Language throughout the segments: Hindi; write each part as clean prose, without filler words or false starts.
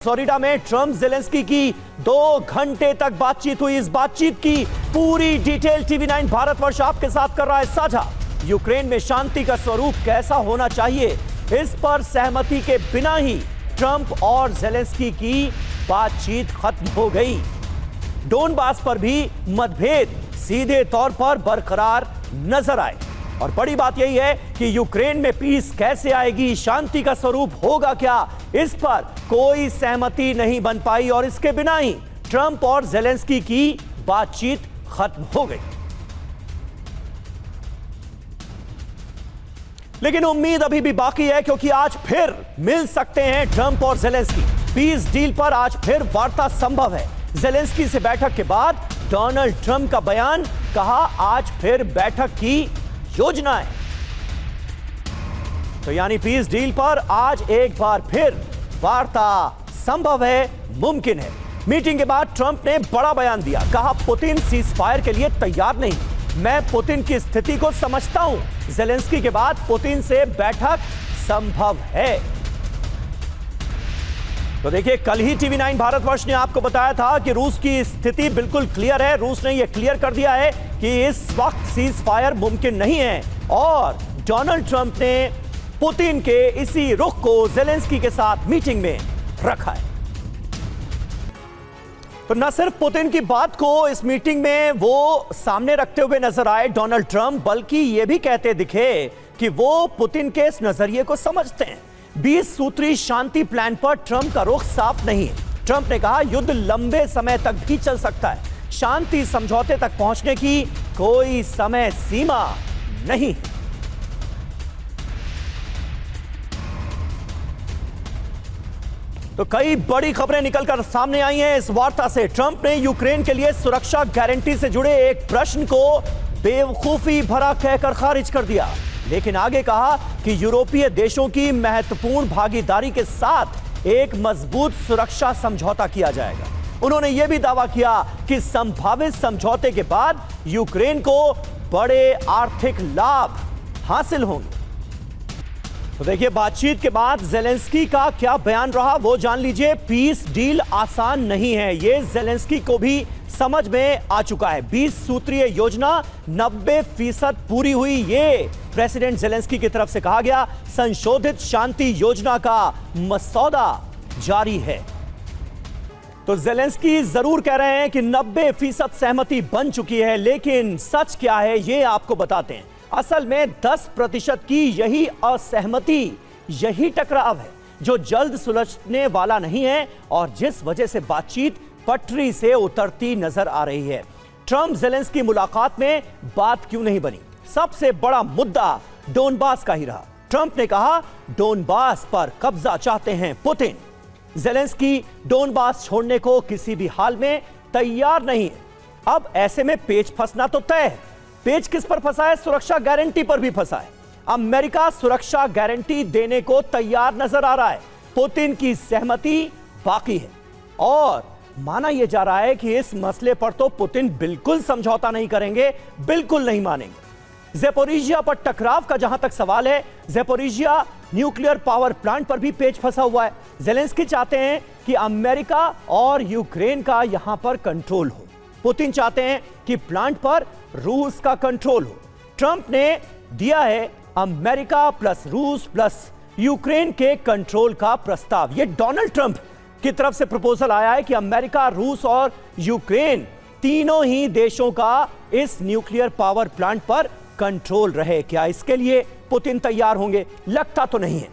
फ्लोरिडा में ट्रंप जेलेंस्की की 2 घंटे तक बातचीत हुई। इस बातचीत की पूरी डिटेल TV9 भारतवर्ष आपके साथ कर रहा है साझा। यूक्रेन में शांति का स्वरूप कैसा होना चाहिए, इस पर सहमति के बिना ही ट्रंप और जेलेंस्की की बातचीत खत्म हो गई। डोनबास पर भी मतभेद सीधे तौर पर बरकरार नजर आए और बड़ी बात यही है कि यूक्रेन में पीस कैसे आएगी, शांति का स्वरूप होगा क्या, इस पर कोई सहमति नहीं बन पाई और इसके बिना ही ट्रंप और जेलेंस्की की बातचीत खत्म हो गई। लेकिन उम्मीद अभी भी बाकी है, क्योंकि आज फिर मिल सकते हैं ट्रंप और जेलेंस्की। पीस डील पर आज फिर वार्ता संभव है। जेलेंस्की से बैठक के बाद डोनाल्ड ट्रंप का बयान, कहा आज फिर बैठक की योजना है। तो यानी पीस डील पर आज एक बार फिर वार्ता संभव है, मुमकिन है। मीटिंग के बाद ट्रंप ने बड़ा बयान दिया, कहा पुतिन सीज फायर के लिए तैयार नहीं, मैं पुतिन की स्थिति को समझता हूं। जेलेंस्की के बाद पुतिन से बैठक संभव है। तो देखिए, कल ही TV9 भारतवर्ष ने आपको बताया था कि रूस की स्थिति बिल्कुल क्लियर है। रूस ने यह क्लियर कर दिया है कि इस वक्त सीज फायर मुमकिन नहीं है और डोनाल्ड ट्रंप ने पुतिन के इसी रुख को जेलेंस्की के साथ मीटिंग में रखा है। तो न सिर्फ पुतिन की बात को इस मीटिंग में वो सामने रखते हुए नजर आए डोनाल्ड ट्रंप, बल्कि ये भी कहते दिखे कि वो पुतिन के इस नजरिए को समझते हैं। 20 सूत्री शांति प्लान पर ट्रंप का रुख साफ नहीं है। ट्रंप ने कहा युद्ध लंबे समय तक भी चल सकता है, शांति समझौते तक पहुंचने की कोई समय सीमा नहीं। तो कई बड़ी खबरें निकलकर सामने आई हैं इस वार्ता से। ट्रंप ने यूक्रेन के लिए सुरक्षा गारंटी से जुड़े एक प्रश्न को बेवकूफी भरा कहकर खारिज कर दिया, लेकिन आगे कहा कि यूरोपीय देशों की महत्वपूर्ण भागीदारी के साथ एक मजबूत सुरक्षा समझौता किया जाएगा। उन्होंने यह भी दावा किया कि संभावित समझौते के बाद यूक्रेन को बड़े आर्थिक लाभ हासिल होंगे। तो देखिए, बातचीत के बाद जेलेंस्की का क्या बयान रहा वो जान लीजिए। पीस डील आसान नहीं है, ये जेलेंस्की को भी समझ में आ चुका है। 20 सूत्रीय योजना 90% पूरी हुई, ये प्रेसिडेंट जेलेंस्की की तरफ से कहा गया। संशोधित शांति योजना का मसौदा जारी है। तो जेलेंस्की जरूर कह रहे हैं कि 90% सहमति बन चुकी है, लेकिन सच क्या है ये आपको बताते हैं। असल में 10% की यही असहमति, यही टकराव है जो जल्द सुलझने वाला नहीं है और जिस वजह से बातचीत पटरी से उतरती नजर आ रही है। ट्रंप जेलेंस्की मुलाकात में बात क्यों नहीं बनी? सबसे बड़ा मुद्दा डोनबास का ही रहा। ट्रंप ने कहा डोनबास पर कब्जा चाहते हैं पुतिन। जेलेंस्की डोनबास छोड़ने को किसी भी हाल में तैयार नहीं है। अब ऐसे में पेच फंसना तो तय है। पेच किस पर फंसा है? सुरक्षा गारंटी पर भी फंसा है। अमेरिका सुरक्षा गारंटी देने को तैयार नजर आ रहा है, पुतिन की सहमति बाकी है और माना यह जा रहा है कि इस मसले पर तो पुतिन बिल्कुल समझौता नहीं करेंगे, बिल्कुल नहीं मानेंगे। ज़ेपोरिजिया पर टकराव का जहां तक सवाल है, ज़ेपोरिजिया न्यूक्लियर पावर प्लांट पर भी पेच फंसा हुआ है। जेलेंस्की चाहते हैं कि अमेरिका और यूक्रेन का यहां पर कंट्रोल हो, पुतिन चाहते हैं कि प्लांट पर रूस का कंट्रोल हो। ट्रंप ने दिया है अमेरिका प्लस रूस प्लस यूक्रेन के कंट्रोल का प्रस्ताव। यह डोनाल्ड ट्रंप की तरफ से प्रपोजल आया है कि अमेरिका, रूस और यूक्रेन तीनों ही देशों का इस न्यूक्लियर पावर प्लांट पर कंट्रोल रहे। क्या इसके लिए पुतिन तैयार होंगे? लगता तो नहीं है।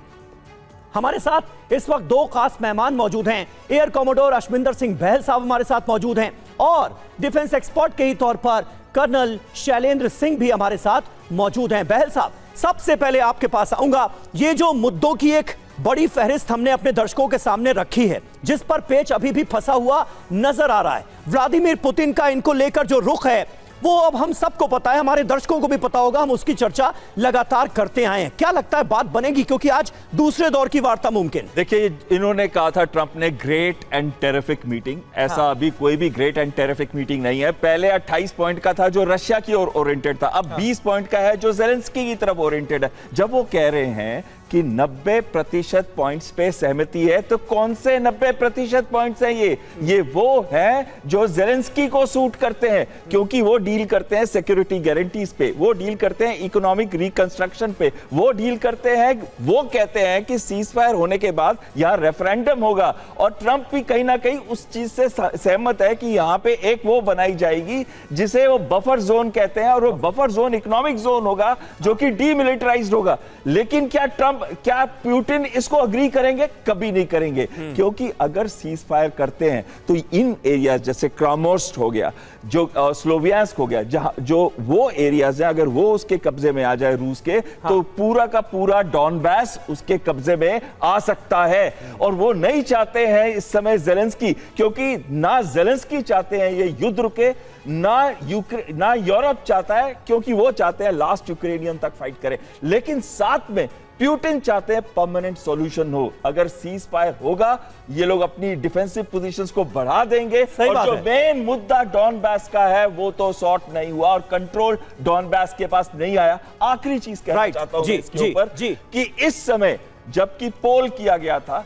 हमारे साथ इस वक्त 2 खास मेहमान मौजूद हैं। एयर कॉमोडोर अश्विंदर सिंह बहल साहब हमारे साथ मौजूद हैं और डिफेंस एक्सपर्ट के ही तौर पर कर्नल शैलेंद्र सिंह भी हमारे साथ मौजूद हैं। बहल साहब, सबसे पहले आपके पास आऊंगा। ये जो मुद्दों की एक बड़ी फहरिस्त हमने अपने दर्शकों के सामने रखी है, जिस पर पेच अभी भी फंसा हुआ नजर आ रहा है, व्लादिमीर पुतिन का इनको लेकर जो रुख है वो अब हम सबको पता है, हमारे दर्शकों को भी पता होगा, हम उसकी चर्चा लगातार करते आए हैं। क्या लगता है बात बनेगी, क्योंकि आज दूसरे दौर की वार्ता मुमकिन? देखिए, इन्होंने कहा था ट्रंप ने ग्रेट एंड टेरिफिक मीटिंग, ऐसा अभी कोई भी ग्रेट एंड टेरिफिक मीटिंग नहीं है। पहले 28 पॉइंट का था जो रशिया की ओर ओरिएंटेड था, अब 20 पॉइंट का है जो जेलेंस्की की तरफ ओरिएंटेड है। जब वो कह रहे हैं कि 90% पॉइंट्स पे सहमति है। तो कौन से 90% पॉइंट्स हैं ये वो हैं जो ज़ेलेंस्की को सूट करते हैं, क्योंकि वो डील करते हैं सिक्योरिटी गारंटीज पे, वो डील करते हैं इकोनॉमिक रिकंस्ट्रक्शन पे, वो डील करते हैं, वो कहते हैं कि सीज फायर होने के बाद यहां रेफरेंडम होगा। और ट्रंप भी कहीं ना कहीं उस चीज से सहमत है कि यहां पे एक वो बनाई जाएगी जिसे वो बफर जोन कहते हैं, और वो बफर जोन इकोनॉमिक जोन होगा जो कि डीमिलिटराइज्ड होगा। लेकिन क्या पुतिन इसको अग्री करेंगे? कभी नहीं करेंगे, क्योंकि अगर सीज फायर करते हैं तो इन एरियाज जैसे क्रामोर्स्ट हो गया, जो स्लोवियांस्क हो गया, जहां जो वो एरियाज हैं, अगर वो उसके कब्जे में आ जाए रूस के, तो पूरा का पूरा डॉनबास उसके कब्जे में आ सकता है। और वो नहीं चाहते हैं इस समय ज़ेलेंस्की, क्योंकि ना ज़ेलेंस्की चाहते हैं ये युद्ध रुके, ना यूरोप चाहता है, क्योंकि वो चाहते हैं लास्ट यूक्रेनियन तक फाइट करे। लेकिन साथ में पुतिन चाहते हैं परमानेंट सॉल्यूशन हो। अगर सीज फायर होगा, ये लोग अपनी डिफेंसिव पोजीशंस को बढ़ा देंगे, और जो मेन मुद्दा डॉनबास का है वो तो सॉर्ट नहीं हुआ और कंट्रोल डॉनबास के पास नहीं आया। आखिरी चीज कहना चाहता हूं इसके ऊपर कि इस समय जबकि पोल किया गया था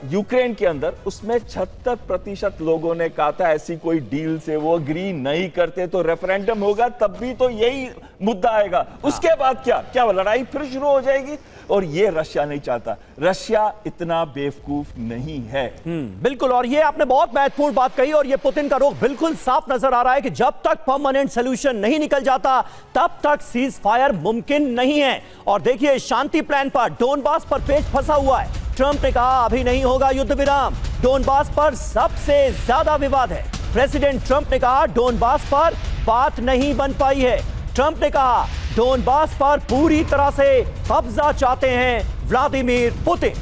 यूक्रेन के अंदर, उसमें 76% लोगों ने कहा था ऐसी कोई डील से वो अग्री नहीं करते, तो रेफरेंडम होगा तब भी तो यही मुद्दा आएगा। उसके बाद क्या लड़ाई फिर शुरू हो जाएगी, और ये रशिया नहीं चाहता। रशिया इतना बेवकूफ नहीं है। बिल्कुल, और ये आपने बहुत महत्वपूर्ण बात कही, और ये पुतिन का रुख बिल्कुल साफ नजर आ रहा है कि जब तक परमानेंट सोल्यूशन नहीं निकल जाता तब तक सीज फायर मुमकिन नहीं है। और देखिए, शांति प्लान पर डोनबास पर पेच फंसा हुआ है। ट्रंप ने कहा अभी नहीं होगा युद्ध विराम। डोनबास पर सबसे ज्यादा विवाद है। प्रेसिडेंट ट्रंप ने कहा डोनबास पर बात नहीं बन पाई है। ट्रंप ने कहा डोनबास पर पूरी तरह से कब्जा चाहते हैं व्लादिमीर पुतिन।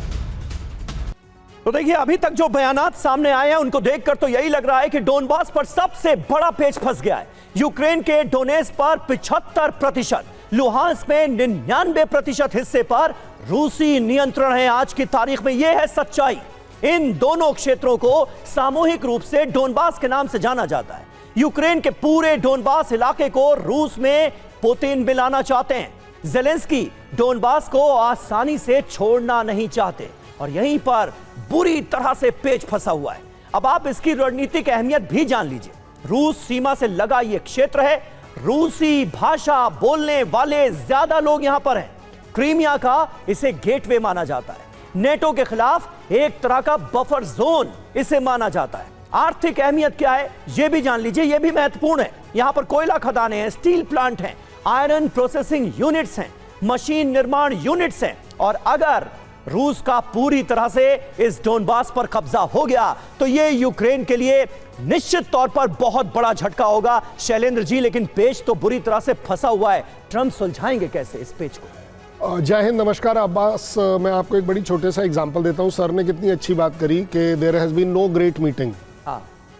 तो देखिए, अभी तक जो बयानात सामने आए हैं उनको देखकर तो यही लग रहा है कि डोनबास पर सबसे बड़ा पेच फंस गया है। यूक्रेन के डोनेट्स्क पर 75%, लुहांस्क में 99% हिस्से पर रूसी नियंत्रण है। आज की तारीख में यह है सच्चाई। इन दोनों क्षेत्रों को सामूहिक रूप से डोनबास के नाम से जाना जाता है। यूक्रेन के पूरे डोनबास इलाके को रूस में पुतिन मिलाना चाहते हैं। ज़ेलेंस्की डोनबास को आसानी से छोड़ना नहीं चाहते, और यहीं पर बुरी तरह से पेच फंसा हुआ है। अब आप इसकी रणनीतिक अहमियत भी जान लीजिए। रूस सीमा से लगा यह क्षेत्र है। रूसी भाषा बोलने वाले ज्यादा लोग यहां पर हैं। क्रीमिया का इसे गेटवे माना जाता है। नेटो के खिलाफ एक तरह का बफर जोन इसे माना जाता है। आर्थिक अहमियत क्या है यह भी जान लीजिए, यह भी महत्वपूर्ण है। यहां पर कोयला खदानें हैं, स्टील प्लांट हैं, आयरन प्रोसेसिंग यूनिट्स हैं, मशीन निर्माण यूनिट्स हैं। और अगर रूस का पूरी तरह से इस डोनबास पर कब्जा हो गया तो यह यूक्रेन के लिए निश्चित तौर पर बहुत बड़ा झटका होगा। शैलेंद्र जी, लेकिन पेच तो बुरी तरह से फंसा हुआ है। ट्रंप सुलझाएंगे कैसे इस पेच को? जय हिंद, नमस्कार अब्बास। मैं आपको एक बड़ी छोटे सा एग्जांपल देता हूं। सर ने कितनी अच्छी बात करी कि there has been no great meeting.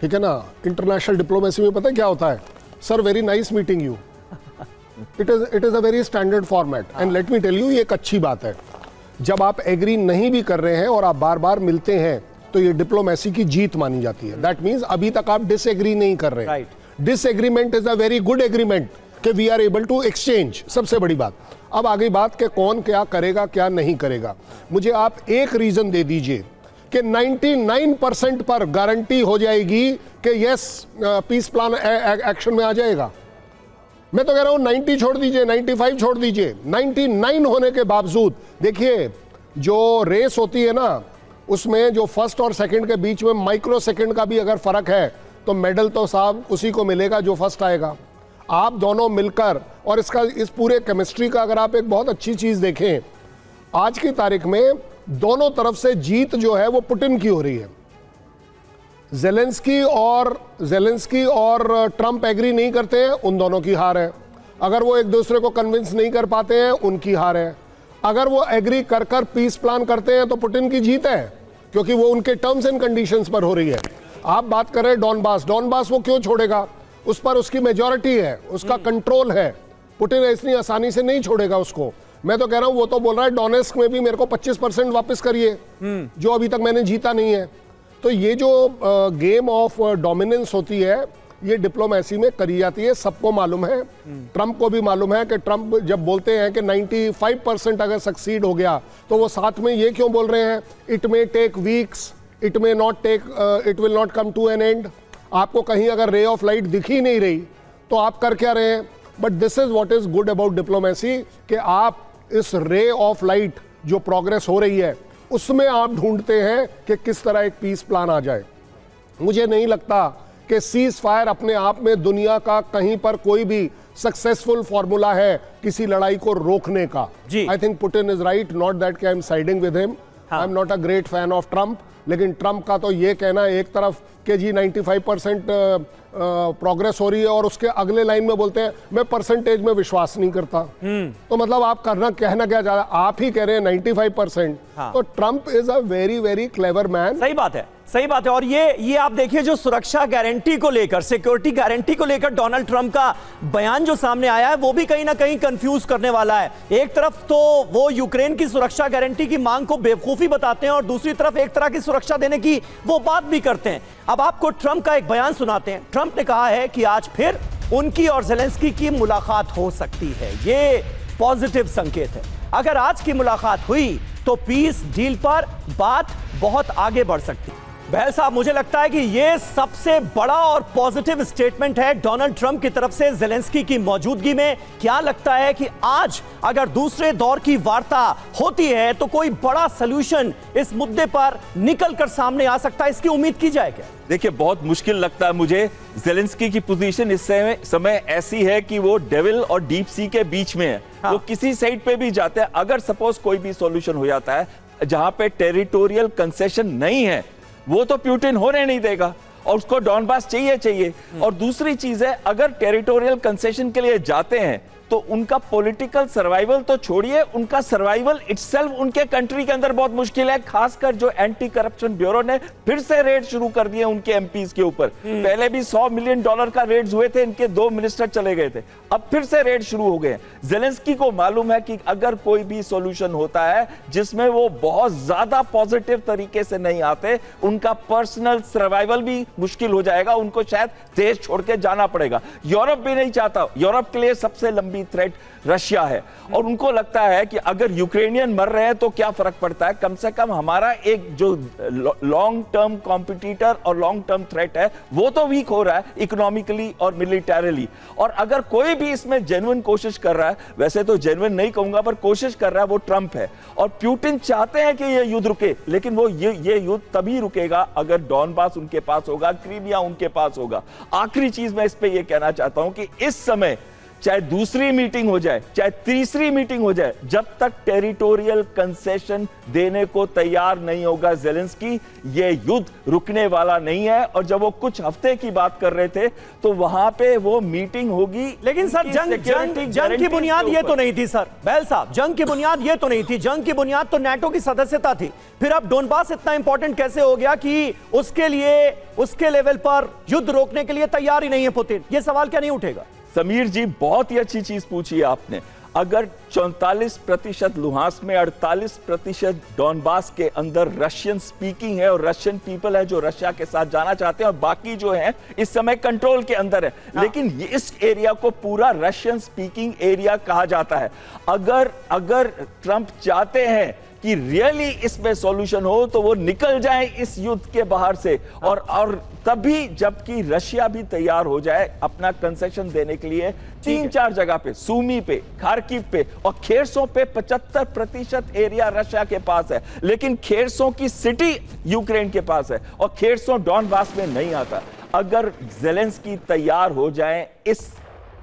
ठीक है ना, इंटरनेशनल डिप्लोमेसी में पता है क्या होता है? Sir, very nice meeting you. It is a very standard format, and let me tell you, ये एक अच्छी बात है। जब आप एग्री नहीं भी कर रहे हैं और आप बार बार मिलते हैं तो ये डिप्लोमेसी की जीत मानी जाती है। दैट मींस अभी तक आप डिसएग्री नहीं कर रहे। Disagreement is a very good agreement कि we are able to exchange, सबसे बड़ी बात। अब आगे बात कि कौन क्या करेगा क्या नहीं करेगा। मुझे आप एक रीजन दे दीजिए कि 99% पर गारंटी हो जाएगी कि यस पीस प्लान एक्शन में आ जाएगा। मैं तो कह रहा हूं 90 छोड़ दीजिए, 95 छोड़ दीजिए, 99 होने के बावजूद देखिए, जो रेस होती है ना, उसमें जो फर्स्ट और सेकंड के बीच में माइक्रो सेकंड का भी अगर फर्क है तो मेडल तो साहब उसी को मिलेगा जो फर्स्ट आएगा। आप दोनों मिलकर, और इस पूरे केमिस्ट्री का अगर आप एक बहुत अच्छी चीज देखें, आज की तारीख में दोनों तरफ से जीत जो है वो पुतिन की हो रही है। ज़ेलेंस्की और ट्रंप एग्री नहीं करते हैं, उन दोनों की हार है। अगर वो एक दूसरे को कन्विंस नहीं कर पाते हैं, उनकी हार है। अगर वो एग्री कर पीस प्लान करते हैं तो पुतिन की जीत है, क्योंकि वो उनके टर्म्स एंड कंडीशंस पर हो रही है। आप बात कर रहे हैं डॉनबास वो क्यों छोड़ेगा? उस पर उसकी मेजॉरिटी है, उसका कंट्रोल है। पुतिन इतनी आसानी से नहीं छोड़ेगा उसको। मैं तो कह रहा हूं, वो तो बोल रहा है डोनेट्स्क में भी मेरे को 25% वापस करिए, जो अभी तक मैंने जीता नहीं है। तो ये जो गेम ऑफ डोमिनेंस होती है, ये डिप्लोमेसी में करी जाती है, सबको मालूम है। ट्रंप को भी मालूम है कि ट्रंप जब बोलते हैं कि 95% अगर सक्सीड हो गया तो वो साथ में ये क्यों बोल रहे हैं, it may take weeks, it may not take, it will not come to an end. आपको कहीं अगर रे ऑफ लाइट दिख ही नहीं रही तो आप कर क्या रहे हैं? But this is what is good about diplomacy, कि आप इस रे ऑफ लाइट जो प्रोग्रेस हो रही है उसमें आप ढूंढते हैं कि किस तरह एक पीस प्लान आ जाए। मुझे नहीं लगता कि सीज फायर अपने आप में दुनिया का कहीं पर कोई भी सक्सेसफुल फॉर्मूला है किसी लड़ाई को रोकने का। I think Putin is right, not that कि I am siding with him, I am not a great fan of Trump, लेकिन ट्रंप का तो ये कहना एक तरफ कि जी 95% प्रोग्रेस हो रही है और उसके अगले लाइन में बोलते हैं मैं परसेंटेज में विश्वास नहीं करता। तो मतलब आप कहना क्या चाह रहे हैं? आप ही कह रहे हैं 95%। तो Trump is a very very clever man. सही बात है, सही बात है। और ये आप देखिए जो सुरक्षा गारंटी को लेकर, सिक्योरिटी गारंटी को लेकर डोनाल्ड ट्रंप का बयान जो सामने आया है वो भी कहीं ना कहीं कंफ्यूज करने वाला है। एक तरफ तो वो यूक्रेन की सुरक्षा गारंटी की मांग को बेवकूफी बताते हैं और दूसरी तरफ एक तरह की सुरक्षा देने की वो बात भी करते हैं। अब आपको ट्रंप का एक बयान सुनाते हैं। ट्रंप ने कहा है कि आज फिर उनकी और ज़ेलेंस्की की मुलाकात हो सकती है। ये पॉजिटिव संकेत है। अगर आज की मुलाकात हुई तो पीस डील पर बात बहुत आगे बढ़ सकती है। बहल साहब, मुझे लगता है कि यह सबसे बड़ा और पॉजिटिव स्टेटमेंट है डोनाल्ड ट्रंप की तरफ से ज़ेलेंस्की की मौजूदगी में। क्या लगता है कि आज अगर दूसरे दौर की वार्ता होती है तो कोई बड़ा सलूशन इस मुद्दे पर निकलकर सामने आ सकता है? इसकी उम्मीद की जाए क्या? देखिए, बहुत मुश्किल लगता है मुझे। ज़ेलेंस्की की पोजीशन इस समय ऐसी है कि वो डेविल और डीप सी के बीच में है। वो किसी साइड पे भी जाते हैं। अगर सपोज कोई भी सॉल्यूशन हो जाता है जहां पे टेरिटोरियल कंसेशन नहीं है, वो तो पुतिन होने नहीं देगा और उसको डॉनबास चाहिए। और दूसरी चीज है, अगर टेरिटोरियल कंसेशन के लिए जाते हैं तो उनका पॉलिटिकल सर्वाइवल तो छोड़िए, उनका सर्वाइवल इटसेल्फ उनके कंट्री के अंदर बहुत मुश्किल है। खासकर जो एंटी करप्शन ब्यूरो ने फिर से रेड शुरू कर दिए उनके एमपीज के ऊपर। पहले भी $100 मिलियन का रेड्स हुए थे, इनके 2 मिनिस्टर चले गए थे, अब फिर से रेड शुरू हो गए। ज़ेलेंस्की को मालूम है कि अगर कोई भी सॉल्यूशन होता है जिसमें वो बहुत ज्यादा पॉजिटिव तरीके से नहीं आते, उनका पर्सनल सर्वाइवल भी मुश्किल हो जाएगा। उनको शायद देश छोड़ के जाना पड़ेगा। यूरोप भी नहीं चाहता। यूरोप के लिए सबसे लंबी थ्रेट रशिया है और उनको लगता है कि अगर यूक्रेनियन मर रहे हैं तो क्या फर्क पड़ता है, कम से कम हमारा एक जो लॉन्ग टर्म कॉम्पिटिटर और लॉन्ग टर्म थ्रेट है वो तो वीक हो रहा है इकोनॉमिकली और मिलिटरीली। और अगर कोई भी इसमें जेन्युइन कोशिश कर रहा है, वैसे तो जेन्युइन नहीं कहूंगा पर कोशिश कर रहा है, वो ट्रंप है। और पुतिन चाहते हैं कि ये युद्ध रुके, लेकिन वो ये युद्ध तभी रुकेगा अगर डॉनबास उनके पास होगा, क्रीमिया उनके पास होगा। आखिरी चीज मैं इस पे ये कहना चाहता हूं कि इस समय चाहे दूसरी मीटिंग हो जाए, चाहे तीसरी मीटिंग हो जाए, जब तक टेरिटोरियल कंसेशन देने को तैयार नहीं होगा ज़ेलेंस्की, ये युद्ध रुकने वाला नहीं है। और जब वो कुछ हफ्ते की बात कर रहे थे तो वहां पे वो मीटिंग होगी। लेकिन सर जंग की बुनियाद ये तो नहीं थी सर। बहल साहब, जंग की बुनियाद ये तो नहीं थी। जंग की बुनियाद तो नाटो की सदस्यता थी। फिर अब डोनबास इतना इंपॉर्टेंट कैसे हो गया कि उसके लिए, उसके लेवल पर युद्ध रोकने के लिए तैयार ही नहीं है पुतिन? ये सवाल क्या नहीं उठेगा? समीर जी, बहुत ही अच्छी चीज पूछी है आपने। अगर 44% लुहांस्क में, 48% डॉनबास के अंदर रशियन स्पीकिंग है और रशियन पीपल है जो रशिया के साथ जाना चाहते हैं, और बाकी जो है इस समय कंट्रोल के अंदर है। लेकिन इस एरिया को पूरा रशियन स्पीकिंग एरिया कहा जाता है। अगर ट्रंप चाहते हैं कि रियली इसमें सॉल्यूशन हो तो वो निकल जाए इस युद्ध के बाहर से, और तभी जबकि रशिया भी तैयार हो जाए अपना कंसेशन देने के लिए। 3-4 जगह पे, सूमी पे, खार्किव पे और खेरसों पे 75% एरिया रशिया के पास है, लेकिन खेरसों की सिटी यूक्रेन के पास है और खेरसों डॉनबास में नहीं आता। अगर ज़ेलेंस्की तैयार हो जाए इस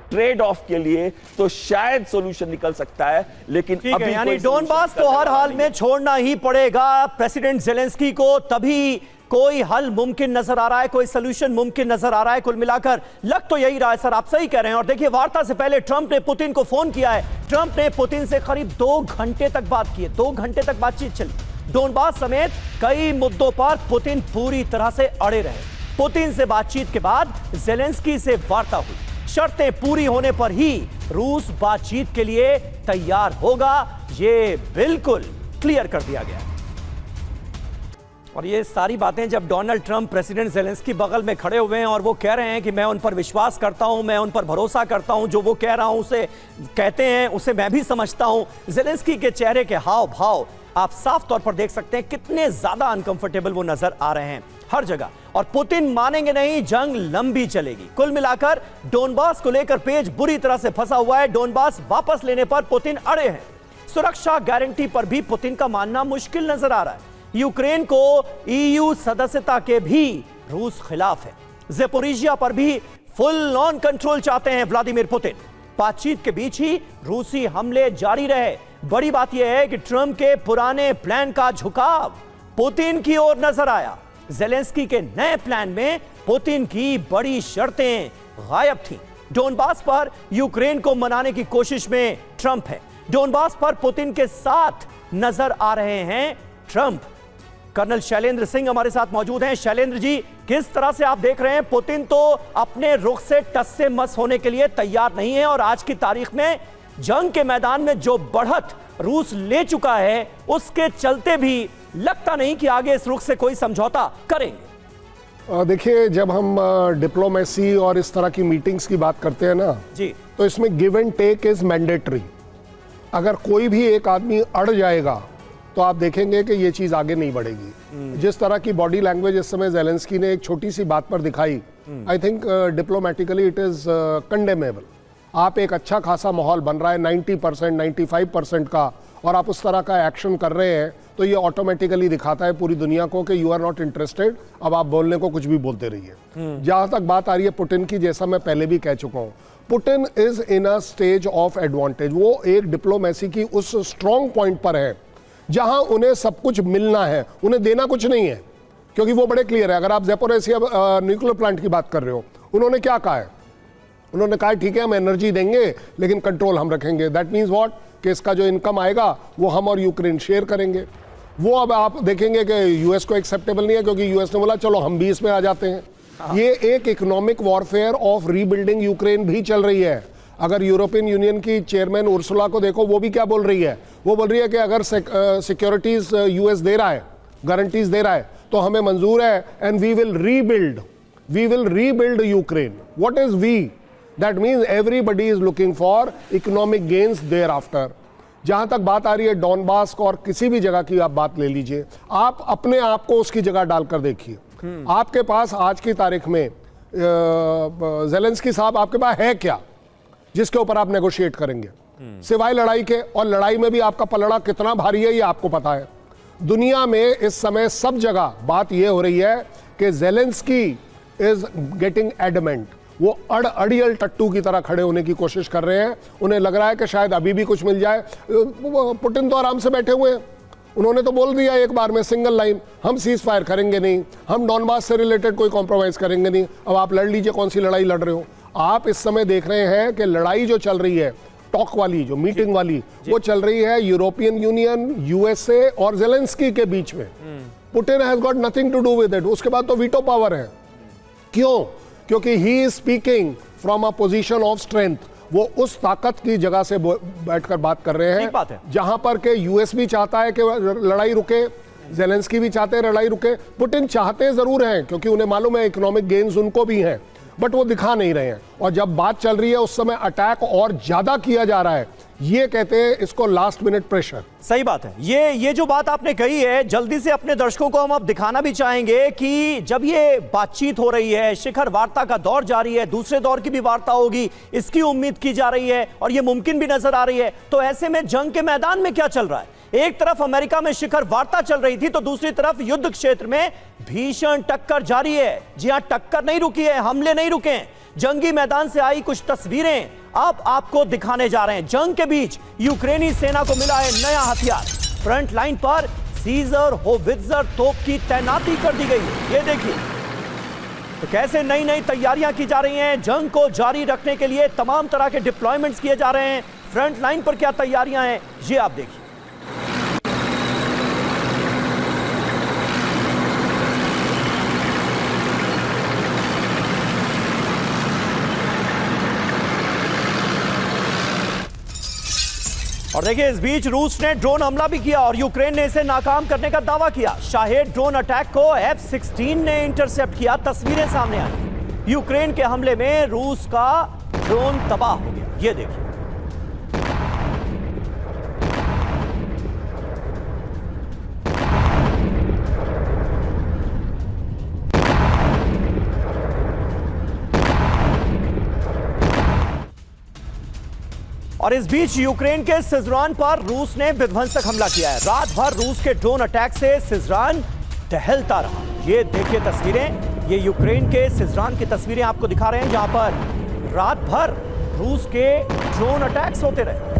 ट्रेड ऑफ के लिए तो शायद सॉल्यूशन निकल सकता है, लेकिन अभी यानी डोनबास तो हर हाल में छोड़ना ही पड़ेगा प्रेसिडेंट ज़ेलेंस्की को, तभी कोई हल मुमकिन नजर आ रहा है, कोई सलूशन मुमकिन नजर आ रहा है। कुल मिलाकर लग तो यही रहा है सर, आप सही कह रहे हैं। और देखिए, वार्ता से पहले ट्रंप ने पुतिन को फोन किया है। ट्रंप ने पुतिन से करीब 2 घंटे तक बात की है। 2 घंटे तक बातचीत चली। डोनबास समेत कई मुद्दों पर पुतिन पूरी तरह से अड़े रहे। पुतिन से बातचीत के बाद ज़ेलेंस्की से वार्ता हुई। शर्तें पूरी होने पर ही रूस बातचीत के लिए तैयार होगा, यह बिल्कुल क्लियर कर दिया गया। और ये सारी बातें जब डोनाल्ड ट्रंप प्रेसिडेंट ज़ेलेंस्की बगल में खड़े हुए हैं और वो कह रहे हैं कि मैं उन पर विश्वास करता हूं, मैं उन पर भरोसा करता हूं, जो वो कह रहा हूं उसे कहते हैं, उसे मैं भी समझता हूं। ज़ेलेंस्की के चेहरे के हाव भाव आप साफ तौर पर देख सकते हैं कितने ज्यादा अनकंफर्टेबल वो नजर आ रहे हैं हर जगह। और पुतिन मानेंगे नहीं, जंग लंबी चलेगी। कुल मिलाकर डोनबास को लेकर पेज बुरी तरह से फंसा हुआ है। डोनबास वापस लेने पर पुतिन अड़े हैं। सुरक्षा गारंटी पर भी पुतिन का मानना मुश्किल नजर आ रहा है। यूक्रेन को ईयू सदस्यता के भी रूस खिलाफ है। ज़ेपोरिजिया पर भी फुल ऑन कंट्रोल चाहते हैं व्लादिमीर पुतिन। बातचीत के बीच ही रूसी हमले जारी रहे। बड़ी बात यह है कि ट्रंप के पुराने प्लान का झुकाव पुतिन की ओर नजर आया। ज़ेलेंस्की के नए प्लान में पुतिन की बड़ी शर्तें गायब थीं। डोनबास पर यूक्रेन को मनाने की कोशिश में ट्रंप है। डोनबास पर पुतिन के साथ नजर आ रहे हैं ट्रंप। कर्नल शैलेंद्र सिंह हमारे साथ मौजूद हैं। शैलेंद्र जी, किस तरह से आप देख रहे हैं? पुतिन तो अपने रुख से टस से मस होने के लिए तैयार नहीं है और आज की तारीख में जंग के मैदान में जो बढ़त रूस ले चुका है उसके चलते भी लगता नहीं कि आगे इस रुख से कोई समझौता करेंगे। देखिए, जब हम डिप्लोमेसी और इस तरह की मीटिंग्स की बात करते हैं ना जी, तो इसमें give and take is mandatory. अगर कोई भी एक आदमी अड़ जाएगा तो आप देखेंगे कि ये चीज आगे नहीं बढ़ेगी। जिस तरह की बॉडी लैंग्वेज इस समय ज़ेलेंस्की ने एक छोटी सी बात पर दिखाई, I think diplomatically it is condemnable. आप एक अच्छा खासा माहौल बन रहा है 90% 95% का, और आप उस तरह का एक्शन कर रहे हैं तो ये ऑटोमेटिकली दिखाता है पूरी दुनिया को कि यू आर नॉट इंटरेस्टेड। अब आप बोलने को कुछ भी बोलते रहिए। जहां तक बात आ रही है पुतिन की, जैसा मैं पहले भी कह चुका हूं, Putin is in a stage of advantage. वो एक डिप्लोमेसी की उस स्ट्रॉन्ग पॉइंट पर है जहां उन्हें सब कुछ मिलना है, उन्हें देना कुछ नहीं है, क्योंकि वो बड़े क्लियर है। अगर आप ज़ेपोरिजिया न्यूक्लियर प्लांट की बात कर रहे हो, उन्होंने क्या कहा है? उन्होंने कहा ठीक है हम एनर्जी देंगे लेकिन कंट्रोल हम रखेंगे। दैट मीन्स व्हाट, कि इसका जो इनकम आएगा वो हम और यूक्रेन शेयर करेंगे। वो अब आप देखेंगे कि यूएस को एक्सेप्टेबल नहीं है, क्योंकि यूएस ने बोला चलो हम भी इसमें आ जाते हैं। ये एक economic warfare of rebuilding Ukraine भी चल रही है। अगर यूरोपियन यूनियन की चेयरमैन उर्सुला को देखो, वो भी क्या बोल रही है? वो बोल रही है कि अगर सिक्योरिटीज यूएस दे रहा है, गारंटीज दे रहा है, तो हमें मंजूर है and we will rebuild Ukraine. What is we? That means everybody is looking for economic gains thereafter. जहां तक बात आ रही है डॉनबास को और किसी भी जगह की आप बात ले लीजिए, आप अपने आप को उसकी जगह डालकर देखिए। आपके पास आज की तारीख में ज़ेलेंस्की साहब, आपके पास है क्या जिसके ऊपर आप नेगोशिएट करेंगे सिवाय लड़ाई के? और लड़ाई में भी आपका पलड़ा कितना भारी है ये आपको पता है। दुनिया में इस समय सब जगह बात यह हो रही है कि ज़ेलेंस्की इज गेटिंग एडमेंट। वो अड़ियल टट्टू की तरह खड़े होने की कोशिश कर रहे हैं। उन्हें लग रहा है कि शायद अभी भी कुछ मिल जाए। पुतिन तो आराम से बैठे हुए हैं। उन्होंने तो बोल दिया एक बार में सिंगल लाइन, हम सीज फायर करेंगे नहीं, हम डॉनबास से रिलेटेड कोई कॉम्प्रोमाइज करेंगे नहीं। अब आप लड़ लीजिए, कौन सी लड़ाई लड़ रहे हो आप? इस समय देख रहे हैं कि लड़ाई जो चल रही है, टॉक वाली, जो मीटिंग वाली, वो चल रही है यूरोपियन यूनियन, यूएसए और ज़ेलेंस्की के बीच में। Putin has got nothing to do with it. उसके बाद तो वीटो पावर है। क्यों? क्योंकि he is speaking from a position of strength. वो उस ताकत की जगह से बैठकर बात कर रहे हैं जहां पर के यूएस भी चाहता है कि लड़ाई रुके, ज़ेलेंस्की भी चाहते हैं लड़ाई रुके। पुतिन चाहते जरूर हैं क्योंकि उन्हें मालूम है इकोनॉमिक गेन्स उनको भी हैं, बट वो दिखा नहीं रहे हैं। और जब बात चल रही है उस समय अटैक और ज्यादा किया जा रहा है। ये कहते हैं इसको लास्ट मिनट प्रेशर। सही बात है। ये जो बात आपने कही है, जल्दी से अपने दर्शकों को हम अब दिखाना भी चाहेंगे कि जब ये बातचीत हो रही है, शिखर वार्ता का दौर जारी है, दूसरे दौर की भी वार्ता होगी, इसकी उम्मीद की जा रही है और ये मुमकिन भी नजर आ रही है। तो ऐसे में जंग के मैदान में क्या चल रहा है? एक तरफ अमेरिका में शिखर वार्ता चल रही थी तो दूसरी तरफ युद्ध क्षेत्र में भीषण टक्कर जारी है। जी हां, टक्कर नहीं रुकी है, हमले नहीं रुके हैं। जंगी मैदान से आई कुछ तस्वीरें अब आपको दिखाने जा रहे हैं। जंग के बीच यूक्रेनी सेना को मिला है नया हथियार। फ्रंट लाइन पर सीजर होवित्जर तोप की तैनाती कर दी गई है। ये देखिए तो कैसे नई नई तैयारियां की जा रही हैं। जंग को जारी रखने के लिए तमाम तरह के डिप्लॉयमेंट्स किए जा रहे हैं। फ्रंट लाइन पर क्या तैयारियां हैं ये आप देखिए। और देखिए इस बीच रूस ने ड्रोन हमला भी किया और यूक्रेन ने इसे नाकाम करने का दावा किया। शाहेद ड्रोन अटैक को F-16 ने इंटरसेप्ट किया। तस्वीरें सामने आई। यूक्रेन के हमले में रूस का ड्रोन तबाह हो गया। ये देखिए। और इस बीच यूक्रेन के सिजरान पर रूस ने विध्वंसक हमला किया है। रात भर रूस के ड्रोन अटैक से सिजरान टहलता रहा। ये देखिए तस्वीरें, ये यूक्रेन के सिजरान की तस्वीरें आपको दिखा रहे हैं जहां पर रात भर रूस के ड्रोन अटैक्स होते रहे।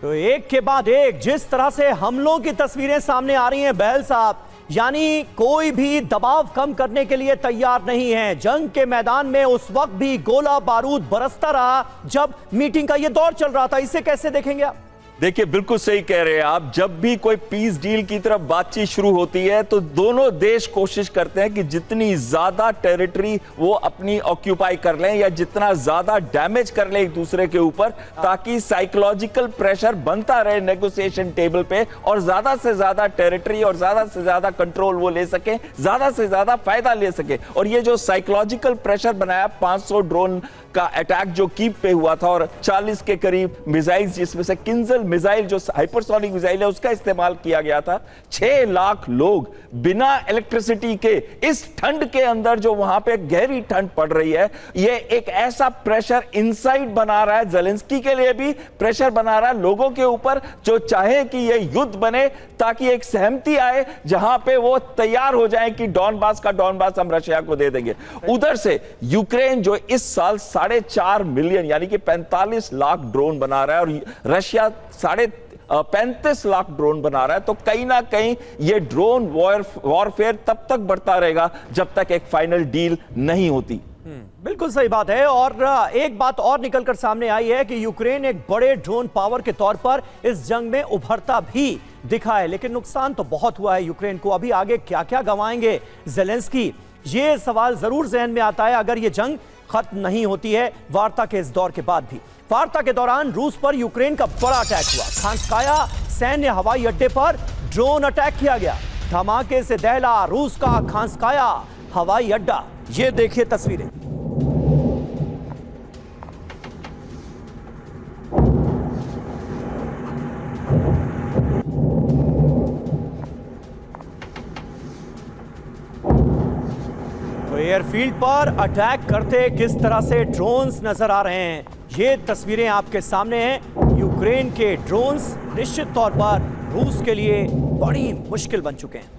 तो एक के बाद एक जिस तरह से हमलों की तस्वीरें सामने आ रही हैं बहल साहब, यानी कोई भी दबाव कम करने के लिए तैयार नहीं है। जंग के मैदान में उस वक्त भी गोला बारूद बरसता रहा जब मीटिंग का यह दौर चल रहा था। इसे कैसे देखेंगे आप? देखिए बिल्कुल सही कह रहे हैं आप। जब भी कोई पीस डील की तरफ बातचीत शुरू होती है तो दोनों देश कोशिश करते हैं कि जितनी ज्यादा टेरिटरी वो अपनी ऑक्यूपाई कर लें या जितना ज्यादा डैमेज कर लें एक दूसरे के ऊपर, ताकि साइकोलॉजिकल प्रेशर बनता रहे नेगोशिएशन टेबल पे और ज्यादा से ज्यादा टेरिटरी और ज्यादा से ज्यादा कंट्रोल वो ले सके, ज्यादा से ज्यादा फायदा ले सके। और ये जो साइकोलॉजिकल प्रेशर बनाया, 500 ड्रोन का अटैक जो कीव पे हुआ था और 40 के करीब मिसाइल, जिसमें से किंजल मिसाइल जो हाइपरसोनिक मिसाइल है उसका इस्तेमाल किया गया था। 6 लाख लोग बिना इलेक्ट्रिसिटी के इस ठंड के अंदर, जो वहां पे गहरी ठंड पड़ रही है, ये एक ऐसा प्रेशर इनसाइड बना रहा है, ज़ेलेंस्की के लिए भी प्रेशर बना रहा है लोगों के ऊपर, जो चाहे कि ये युद्ध बने ताकि एक सहमति आए जहां पे वो तैयार हो जाए कि डॉनबास का डॉनबास हम रशिया को दे देंगे। उधर से यूक्रेन जो इस साल 4.5 मिलियन यानी कि 45 लाख ड्रोन बना रहा है और रशिया 35 लाख ड्रोन बना रहा है। तो कहीं ना कहीं ये ड्रोन वॉरफेयर तब तक बढ़ता रहेगा जब तक एक फाइनल डील नहीं होती। बिल्कुल सही बात है। और एक बात और निकलकर सामने आई है कि यूक्रेन एक बड़े ड्रोन पावर के तौर पर इस जंग में उभरता भी दिखा है, लेकिन नुकसान तो बहुत हुआ है यूक्रेन को। अभी आगे क्या क्या गंवाएंगे ज़ेलेंस्की, ये सवाल जरूर जहन में आता है अगर ये जंग खत्म नहीं होती है वार्ता के इस दौर के बाद भी। वार्ता के दौरान रूस पर यूक्रेन का बड़ा अटैक हुआ। खांस्काया सैन्य हवाई अड्डे पर ड्रोन अटैक किया गया। धमाके से दहला रूस का खांस्काया हवाई अड्डा। ये देखिए तस्वीरें। एयरफील्ड पर अटैक करते किस तरह से ड्रोन्स नजर आ रहे हैं, ये तस्वीरें आपके सामने हैं। यूक्रेन के ड्रोन्स निश्चित तौर पर रूस के लिए बड़ी मुश्किल बन चुके हैं।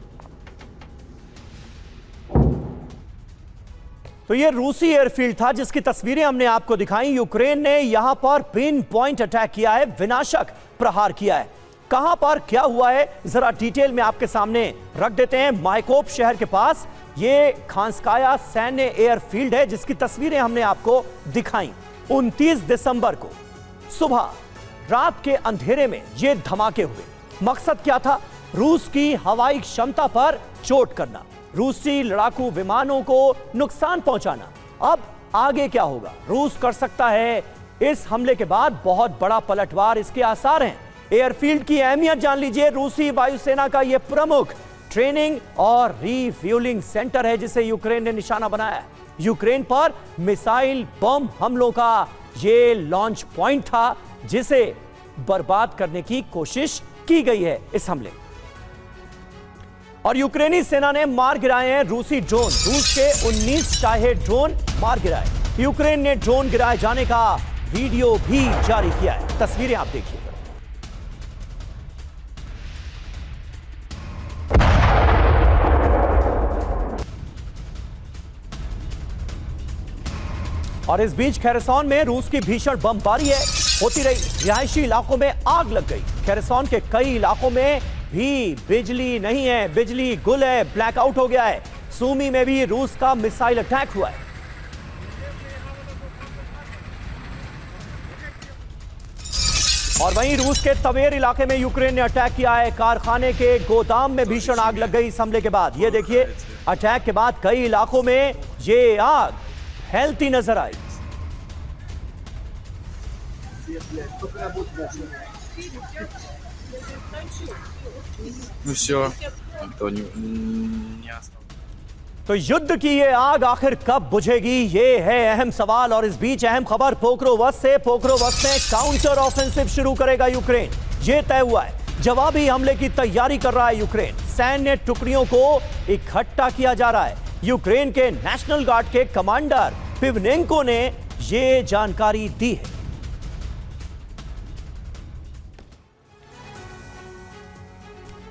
तो ये रूसी एयरफील्ड था जिसकी तस्वीरें हमने आपको दिखाई। यूक्रेन ने यहां पर पिन पॉइंट अटैक किया है, विनाशक प्रहार किया है। कहां पर क्या हुआ है जरा डिटेल में आपके सामने रख देते हैं। मायकोप शहर के पास ये खांस्काया सैन्य एयरफील्ड है जिसकी तस्वीरें हमने आपको दिखाई। 29 दिसंबर को सुबह रात के अंधेरे में ये धमाके हुए। मकसद क्या था? रूस की हवाई क्षमता पर चोट करना, रूसी लड़ाकू विमानों को नुकसान पहुंचाना। अब आगे क्या होगा? रूस कर सकता है इस हमले के बाद बहुत बड़ा पलटवार, इसके आसार हैं। एयरफील्ड की अहमियत जान लीजिए। रूसी वायुसेना का यह प्रमुख ट्रेनिंग और रिफ्यूलिंग सेंटर है जिसे यूक्रेन ने निशाना बनाया है। यूक्रेन पर मिसाइल बम हमलों का यह लॉन्च पॉइंट था जिसे बर्बाद करने की कोशिश की गई है इस हमले। और यूक्रेनी सेना ने मार गिराए हैं रूसी ड्रोन। रूस के 19 शाहेद ड्रोन मार गिराए। यूक्रेन ने ड्रोन गिराए जाने का वीडियो भी जारी किया है। तस्वीरें आप देखिए। और इस बीच खेरसॉन में रूस की भीषण बमबारी है होती रही। रिहायशी इलाकों में आग लग गई। खेरसॉन के कई इलाकों में भी बिजली नहीं है, बिजली गुल है, ब्लैकआउट हो गया है। सूमी में भी रूस का मिसाइल अटैक हुआ है। और वहीं रूस के तवेर इलाके में यूक्रेन ने अटैक किया है। कारखाने के गोदाम में भीषण आग लग गई इस हमले के बाद। ये देखिए, अटैक के बाद कई इलाकों में ये आग फैलती नजर आई। Ну все, никто не остался. तो युद्ध की ये आग आखिर कब बुझेगी, ये है अहम सवाल। और इस बीच अहम खबर पोक्रोवस्क से। पोक्रोवस्क में काउंटर ऑफेंसिव शुरू करेगा यूक्रेन, ये तय हुआ है। जवाबी हमले की तैयारी कर रहा है यूक्रेन। सैन्य टुकड़ियों को इकट्ठा किया जा रहा है। यूक्रेन के नेशनल गार्ड के कमांडर पिवनेंको ने ये जानकारी दी है।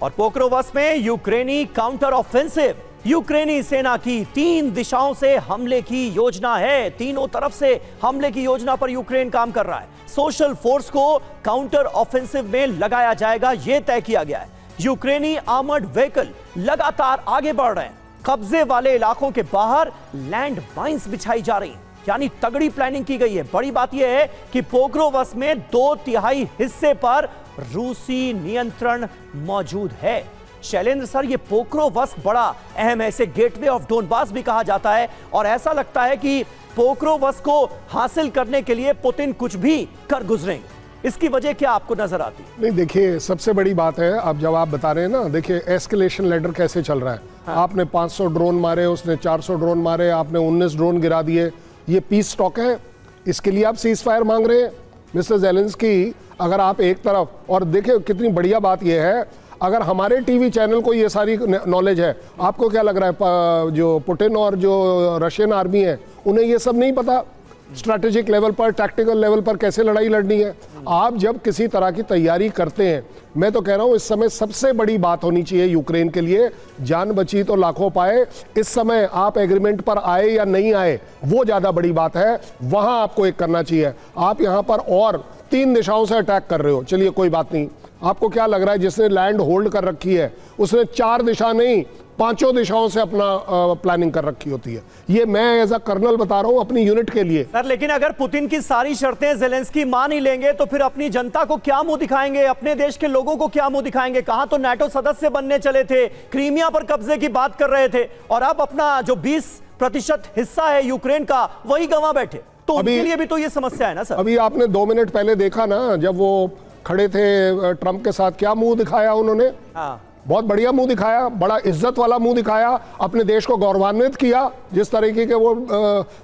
और पोक्रोवस्क में यूक्रेनी काउंटर ऑफेंसिव, यूक्रेनी सेना की 3 दिशाओं से हमले की योजना है। तीनों तरफ से हमले की योजना पर यूक्रेन काम कर रहा है। सोशल फोर्स को काउंटर ऑफेंसिव में लगाया जाएगा, यह तय किया गया है। यूक्रेनी आर्मर्ड व्हीकल लगातार आगे बढ़ रहे हैं। कब्जे वाले इलाकों के बाहर लैंड माइंस बिछाई जा रही हैं, यानी तगड़ी प्लानिंग की गई है। बड़ी बात यह है कि पोक्रोवस्क में 2/3 हिस्से पर रूसी नियंत्रण मौजूद है। शैलेंद्र सर, ये पोक्रोवस्क बड़ा अहम है। इसे गेटवे ऑफ डोनबास भी कहा जाता है और ऐसा लगता है कि पोक्रोवस्क को हासिल करने के लिए पुतिन कुछ भी कर गुजरेंगे। इसकी वजह क्या आपको नजर आती है? नहीं, देखिए, सबसे बड़ी बात है, अब जब आप बता रहे हैं ना, देखिए एस्केलेशन लेडर कैसे चल रहा है। हाँ। आपने 500 ड्रोन मारे, उसने 400 ड्रोन मारे, आपने 19 ड्रोन गिरा दिए। ये पीस टॉक है, इसके लिए आप सीज फायर मांग रहे हैं मिस्टर ज़ेलेंस्की। अगर आप एक तरफ, और देखिए कितनी बढ़िया बात यह है, अगर हमारे टीवी चैनल को ये सारी नॉलेज है, आपको क्या लग रहा है जो पुतिन और जो रशियन आर्मी है उन्हें ये सब नहीं पता? स्ट्रैटेजिक लेवल पर, टैक्टिकल लेवल पर कैसे लड़ाई लड़नी है। आप जब किसी तरह की तैयारी करते हैं, मैं तो कह रहा हूं इस समय सबसे बड़ी बात होनी चाहिए यूक्रेन के लिए, जान बची तो लाखों पाए। इस समय आप एग्रीमेंट पर आए या नहीं आए, वो ज्यादा बड़ी बात है। वहां आपको एक करना चाहिए। आप यहां पर और 3 दिशाओं से अटैक कर रहे हो, चलिए कोई बात नहीं। आपको क्या लग रहा है, जिसने लैंड होल्ड कर रखी है उसने 4 दिशा नहीं 5 दिशाओं से अपना प्लानिंग कर रखी होती है। ये मैं एज अ कर्नल बता रहा हूं अपनी यूनिट के लिए। सर, लेकिन अगर पुतिन की सारी शर्तें ज़ेलेंस्की मान ही लेंगे तो फिर अपनी जनता को क्या मुंह दिखाएंगे, अपने देश के लोगों को क्या मुंह दिखाएंगे? कहां तो नाटो सदस्य बनने चले थे, क्रीमिया पर कब्जे की बात कर रहे थे, और अब अपना जो 20% हिस्सा है यूक्रेन का वही गंवा बैठे। तो उनके लिए भी तो ये समस्या है ना सर। अभी आपने 2 मिनट पहले देखा ना, जब वो खड़े थे ट्रंप के साथ, क्या मुंह दिखाया उन्होंने? हाँ। बहुत बढ़िया मुंह दिखाया, बड़ा इज्जत वाला मुंह दिखाया, अपने देश को गौरवान्वित किया। जिस तरीके के वो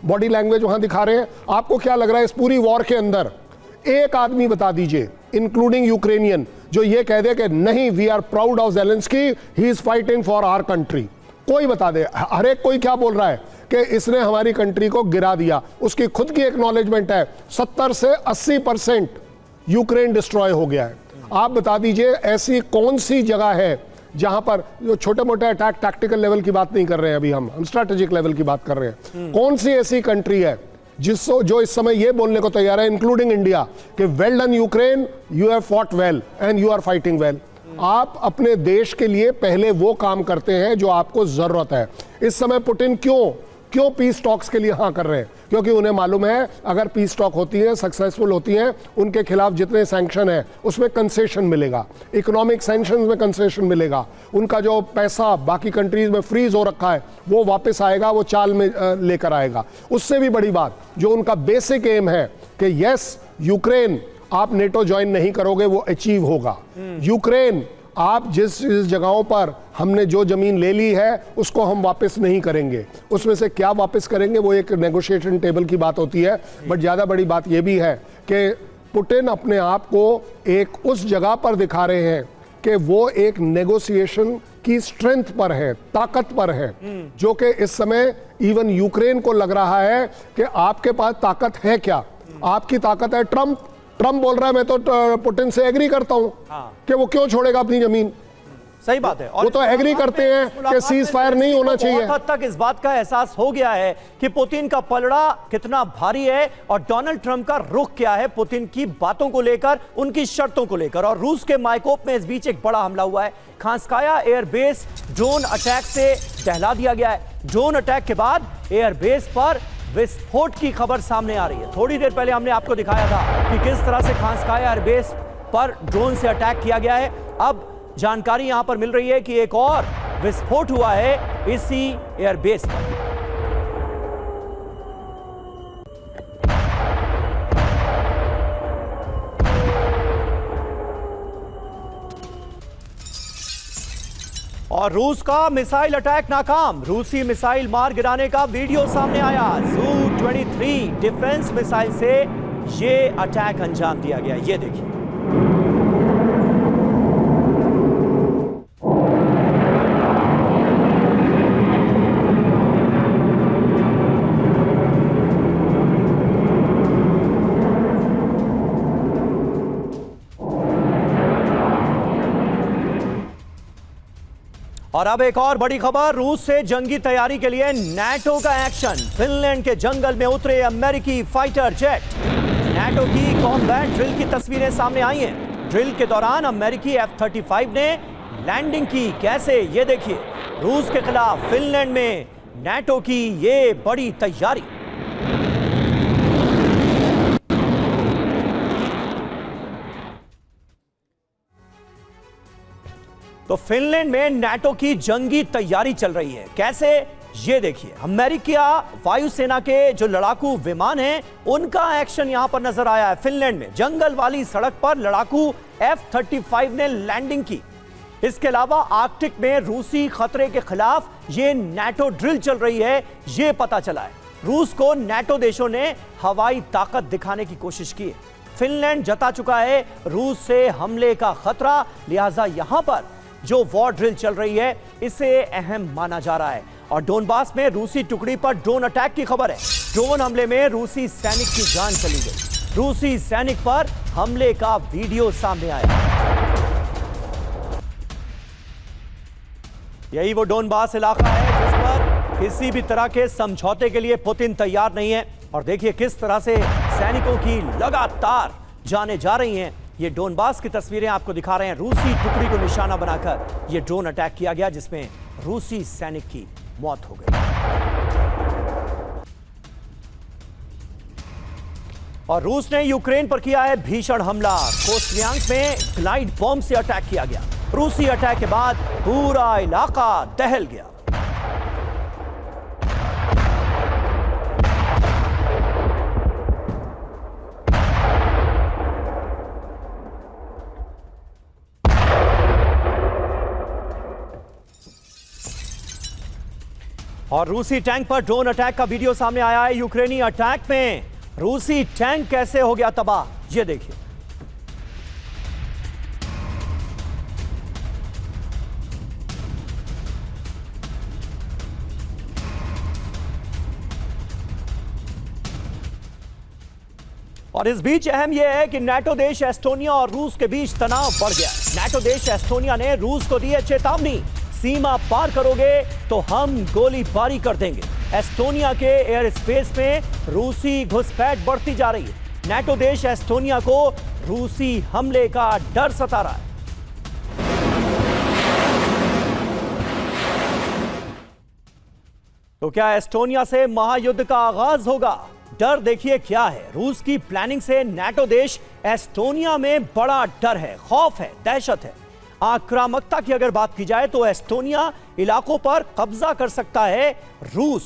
बॉडी लैंग्वेज वहां दिखा रहे हैं, आपको क्या लग रहा है इस पूरी वॉर के अंदर एक आदमी बता दीजिए, इंक्लूडिंग यूक्रेनियन, जो ये कह दे कि नहीं, we are proud of Zelensky, he is fighting for our country? कोई बता दे। हर एक कोई क्या बोल रहा है कि इसने हमारी कंट्री को गिरा दिया। उसकी खुद की एक्नॉलेजमेंट है, 70 से 80% यूक्रेन डिस्ट्रॉय हो गया है। आप बता दीजिए ऐसी कौन सी जगह है जहां पर, जो छोटे मोटे अटैक टैक्टिकल लेवल की बात नहीं कर रहे हैं, अभी हम स्ट्रैटेजिक लेवल की बात कर रहे हैं। कौन सी ऐसी कंट्री है जो इस समय ये बोलने को तैयार है, इंक्लूडिंग इंडिया, कि well done Ukraine, you have fought well and you are fighting well. आप अपने देश के लिए पहले वो काम करते हैं जो आपको जरूरत है। इस समय पुतिन क्यों पीस टॉक्स के लिए हाँ कर रहे हैं? क्योंकि उन्हें मालूम है अगर पीस टॉक होती है, सक्सेसफुल होती हैं, उनके खिलाफ जितने सैंक्शन है उसमें कंसेशन मिलेगा, इकोनॉमिक सैंक्शन में कंसेशन मिलेगा, उनका जो पैसा बाकी कंट्रीज में फ्रीज हो रखा है वो वापस आएगा, वो चाल में लेकर आएगा। उससे भी बड़ी बात, जो उनका बेसिक एम है कि यस यूक्रेन आप नेटो ज्वाइन नहीं करोगे, वो अचीव होगा। यूक्रेन आप जिस जगहों पर हमने जो जमीन ले ली है उसको हम वापस नहीं करेंगे, उसमें से क्या वापस करेंगे वो एक नेगोशिएशन टेबल की बात होती है। बट ज़्यादा बड़ी बात यह भी है कि पुतिन अपने आप को एक उस जगह पर दिखा रहे हैं कि वो एक नेगोशिएशन की स्ट्रेंथ पर है, ताकत पर है, जो कि इस समय इवन यूक्रेन को लग रहा है कि आपके पास ताकत है क्या? आपकी ताकत है ट्रंप बोल रहा है मैं तो पुतिन से एग्री करता हूं कि वो क्यों छोड़ेगा अपनी जमीन। सही बात है। और वो तो एग्री करते हैं कि सीज फायर नहीं होना चाहिए। बहुत हद तक इस बात का एहसास हो गया है कि पुतिन का पलड़ा कितना भारी है और डोनाल्ड ट्रंप का रुख क्या है पुतिन की बातों को लेकर, उनकी शर्तों को लेकर। और रूस के माइकोप में इस बीच एक बड़ा हमला हुआ है। खांस्काया एयरबेस ड्रोन अटैक से दहला दिया गया है। ड्रोन अटैक के बाद एयरबेस पर विस्फोट की खबर सामने आ रही है। थोड़ी देर पहले हमने आपको दिखाया था कि किस तरह से खांस्काया एयरबेस पर ड्रोन से अटैक किया गया है। अब जानकारी यहां पर मिल रही है कि एक और विस्फोट हुआ है इसी एयरबेस पर। और रूस का मिसाइल अटैक नाकाम, रूसी मिसाइल मार गिराने का वीडियो सामने आया। Su-23 डिफेंस मिसाइल से यह अटैक अंजाम दिया गया, ये देखिए। और अब एक और बड़ी खबर, रूस से जंगी तैयारी के लिए नाटो का एक्शन। फिनलैंड के जंगल में उतरे अमेरिकी फाइटर जेट। नाटो की कॉम्बैट ड्रिल की तस्वीरें सामने आई हैं। ड्रिल के दौरान अमेरिकी F-35 ने लैंडिंग की, कैसे, ये देखिए। रूस के खिलाफ फिनलैंड में नाटो की ये बड़ी तैयारी। तो फिनलैंड में नाटो की जंगी तैयारी चल रही है, कैसे, ये देखिए। अमेरिका वायुसेना के जो लड़ाकू विमान हैं उनका एक्शन यहां पर नजर आया है। फिनलैंड में जंगल वाली सड़क पर लड़ाकू F-35 ने लैंडिंग की। इसके अलावा आर्कटिक में रूसी खतरे के खिलाफ ये नाटो ड्रिल चल रही है, ये पता चला है। रूस को नाटो देशों ने हवाई ताकत दिखाने की कोशिश की है। फिनलैंड जता चुका है रूस से हमले का खतरा, लिहाजा यहां पर जो वॉर ड्रिल चल रही है इसे अहम माना जा रहा है। और डोनबास में रूसी टुकड़ी पर ड्रोन अटैक की खबर है। ड्रोन हमले में रूसी सैनिक की जान चली गई। रूसी सैनिक पर हमले का वीडियो सामने आया। यही वो डोनबास इलाका है जिस पर किसी भी तरह के समझौते के लिए पुतिन तैयार नहीं है। और देखिए किस तरह से सैनिकों की लगातार जानें जा रही हैं। ये डोनबास की तस्वीरें आपको दिखा रहे हैं। रूसी टुकड़ी को निशाना बनाकर ये ड्रोन अटैक किया गया जिसमें रूसी सैनिक की मौत हो गई। और रूस ने यूक्रेन पर किया है भीषण हमला। कोस्लियांस्क में ग्लाइड बॉम्ब से अटैक किया गया। रूसी अटैक के बाद पूरा इलाका दहल गया। और रूसी टैंक पर ड्रोन अटैक का वीडियो सामने आया है। यूक्रेनी अटैक में रूसी टैंक कैसे हो गया तबाह, ये देखिए। और इस बीच अहम यह है कि नाटो देश एस्टोनिया और रूस के बीच तनाव बढ़ गया। नाटो देश एस्टोनिया ने रूस को दी है चेतावनी, सीमा पार करोगे तो हम गोलीबारी कर देंगे। एस्टोनिया के एयर स्पेस में रूसी घुसपैठ बढ़ती जा रही है। नाटो देश एस्टोनिया को रूसी हमले का डर सता रहा है। तो क्या एस्टोनिया से महायुद्ध का आगाज होगा? डर देखिए क्या है। रूस की प्लानिंग से नाटो देश एस्टोनिया में बड़ा डर है, खौफ है, दहशत है। आक्रामकता की अगर बात की जाए तो एस्टोनिया इलाकों पर कब्जा कर सकता है रूस।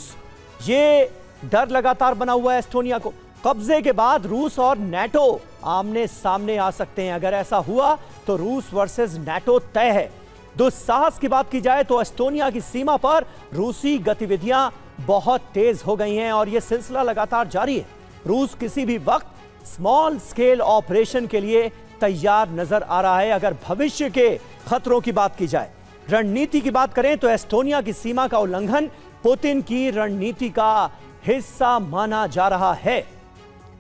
ये डर लगातार बना हुआ है एस्टोनिया को। कब्जे के बाद रूस और नाटो आमने सामने आ सकते हैं। अगर ऐसा हुआ तो रूस वर्सेस नाटो तय है। दुस्साहस की बात की जाए तो एस्टोनिया की सीमा पर रूसी गतिविधियां बहुत तेज हो गई हैं और यह सिलसिला लगातार जारी है। रूस किसी भी वक्त स्मॉल स्केल ऑपरेशन के लिए तैयार नजर आ रहा है। अगर भविष्य के खतरों की बात की जाए, रणनीति की बात करें तो एस्टोनिया की सीमा का उल्लंघन पुतिन की रणनीति का हिस्सा माना जा रहा है।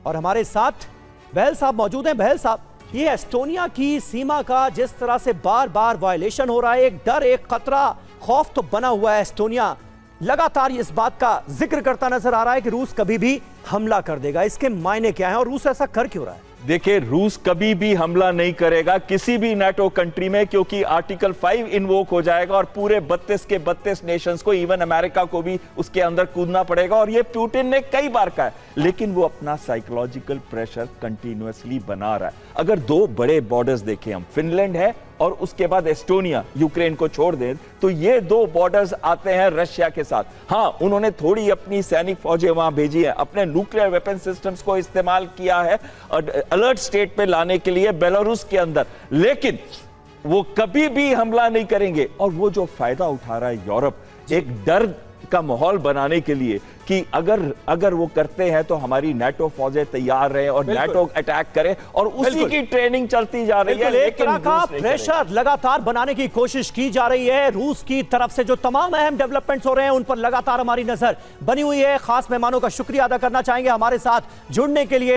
और हमारे साथ बहल साहब मौजूद हैं। बहल साहब, ये एस्टोनिया की सीमा का जिस तरह से बार बार वायलेशन हो रहा है, एक डर, एक खतरा, खौफ तो बना हुआ है। एस्टोनिया लगातार इस बात का जिक्र करता नजर आ रहा है कि रूस कभी भी हमला कर देगा। इसके मायने क्या है और रूस ऐसा कर क्यों रहा है? देखिए, रूस कभी भी हमला नहीं करेगा किसी भी नाटो कंट्री में, क्योंकि आर्टिकल 5 इन्वोक हो जाएगा और पूरे 32 के 32 नेशंस को, इवन अमेरिका को भी उसके अंदर कूदना पड़ेगा। और ये पुतिन ने कई बार कहा है, लेकिन वो अपना साइकोलॉजिकल प्रेशर कंटिन्यूअसली बना रहा है। अगर दो बड़े बॉर्डर्स देखें हम, फिनलैंड है और उसके बाद एस्टोनिया, यूक्रेन को छोड़ दें, तो ये दो बॉर्डर्स आते हैं रशिया के साथ। हाँ, उन्होंने थोड़ी अपनी सैनिक फौजें वहां भेजी है, अपने न्यूक्लियर वेपन सिस्टम्स को इस्तेमाल किया है अलर्ट स्टेट पे लाने के लिए बेलारूस के अंदर, लेकिन वो कभी भी हमला नहीं करेंगे। और वो जो फायदा उठा रहा है यूरोप, एक डर का माहौल बनाने के लिए कि अगर वो करते हैं तो हमारी नाटो फौजें तैयार रहे और नाटो अटैक करे, और उसी की ट्रेनिंग चलती जा रही है। एक तरह का प्रेशर लगातार बनाने की कोशिश की जा रही है रूस की तरफ से। जो तमाम अहम डेवलपमेंट्स हो रहे हैं उन पर लगातार हमारी नजर बनी हुई है। खास मेहमानों का शुक्रिया अदा करना चाहेंगे हमारे साथ जुड़ने के लिए।